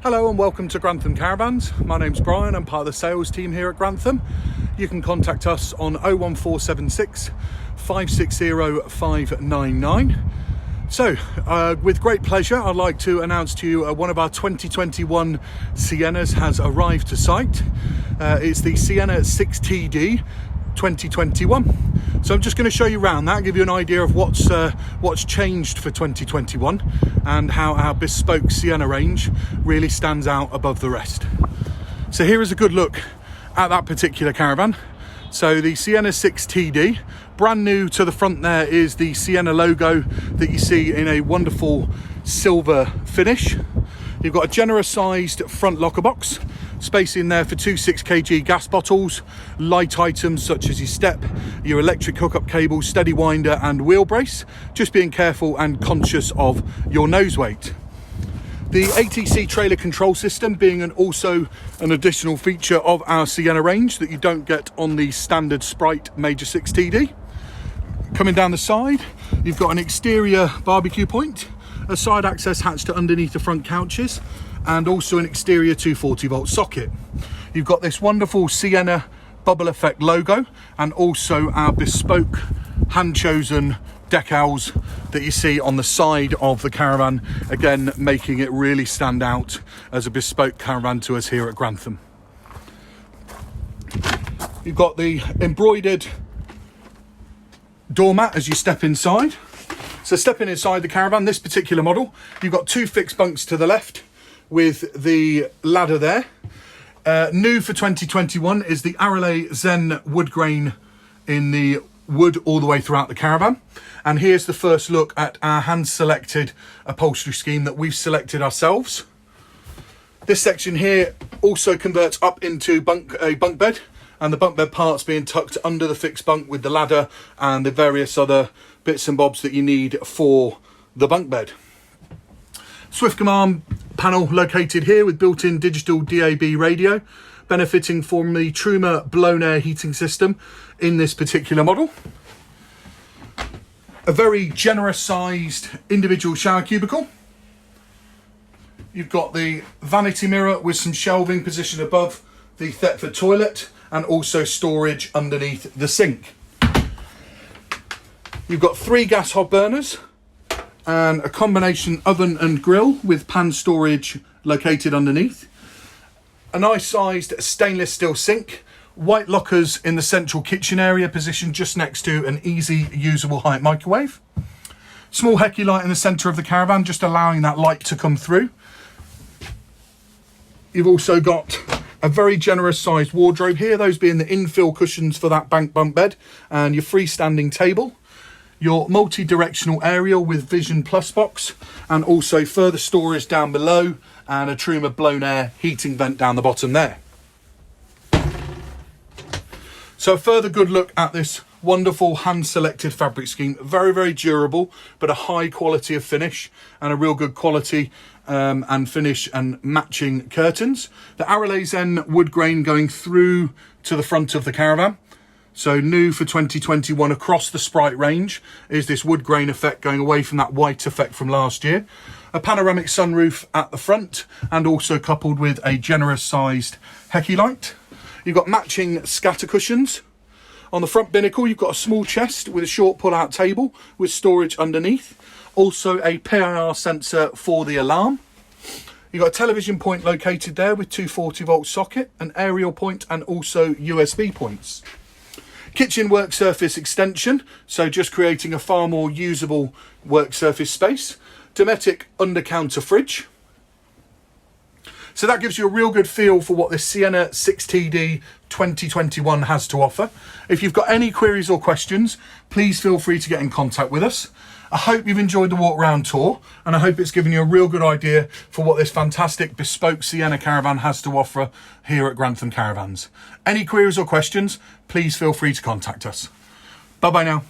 Hello and welcome to Grantham Caravans. My name's Brian, I'm part of the sales team here at Grantham. You can contact us on 01476 560 599. So, with great pleasure, I'd like to announce to you one of our 2021 Sienas has arrived to site. It's the Siena 6TD 2021. So I'm just going to show you around that, give you an idea of what's changed for 2021 and how our bespoke Siena range really stands out above the rest. So here is a good look at that particular caravan. So the Siena 6TD, brand new to the front there is the Siena logo that you see in a wonderful silver finish. You've got a generous sized front locker box, space in there for two 6kg gas bottles, light items such as your step, your electric hookup cable, steady winder and wheel brace, just being careful and conscious of your nose weight. The ATC trailer control system being also an additional feature of our Siena range that you don't get on the standard Sprite Major 6TD. Coming down the side, you've got an exterior barbecue point, a side access hatch to underneath the front couches, and also an exterior 240 volt socket. You've got this wonderful Siena bubble effect logo and also our bespoke hand chosen decals that you see on the side of the caravan, again making it really stand out as a bespoke caravan to us here at Grantham. You've got the embroidered doormat as you step inside. So stepping inside the caravan, this particular model, you've got two fixed bunks to the left with the ladder there. New for 2021 is the Arale Zen wood grain in the wood all the way throughout the caravan. And here's the first look at our hand selected upholstery scheme that we've selected ourselves. This section here also converts up into a bunk bed, and the bunk bed parts being tucked under the fixed bunk with the ladder and the various other bits and bobs that you need for the bunk bed. Swift command panel located here with built-in digital DAB radio, benefiting from the Truma blown air heating system in this particular model. A very generous sized individual shower cubicle. You've got the vanity mirror with some shelving positioned above the Thetford toilet and also storage underneath the sink. You've got three gas hob burners and a combination oven and grill with pan storage located underneath. A nice sized stainless steel sink, white lockers in the central kitchen area positioned just next to an easy usable height microwave. Small hecky light in the centre of the caravan, just allowing that light to come through. You've also got a very generous sized wardrobe here, those being the infill cushions for that bunk bed and your freestanding table. Your multi-directional aerial with Vision Plus box and also further storage down below and a Truma blown air heating vent down the bottom there. So a further good look at this wonderful hand selected fabric scheme, very durable but a high quality of finish and a real good quality and finish and matching curtains. The Arale Zen wood grain going through to the front of the caravan. So new for 2021 across the Sprite range is this wood grain effect going away from that white effect from last year. A panoramic sunroof at the front and also coupled with a generous sized hecky light. You've got matching scatter cushions. On the front binnacle you've got a small chest with a short pull out table with storage underneath. Also a PIR sensor for the alarm. You've got a television point located there with 240 volt socket, an aerial point and also USB points. Kitchen work surface extension, so just creating a far more usable work surface space. Dometic under counter fridge. So that gives you a real good feel for what this Siena 6TD 2021 has to offer. If you've got any queries or questions, please feel free to get in contact with us. I hope you've enjoyed the walk round tour and I hope it's given you a real good idea for what this fantastic bespoke Siena caravan has to offer here at Grantham Caravans. Any queries or questions, please feel free to contact us. Bye bye now.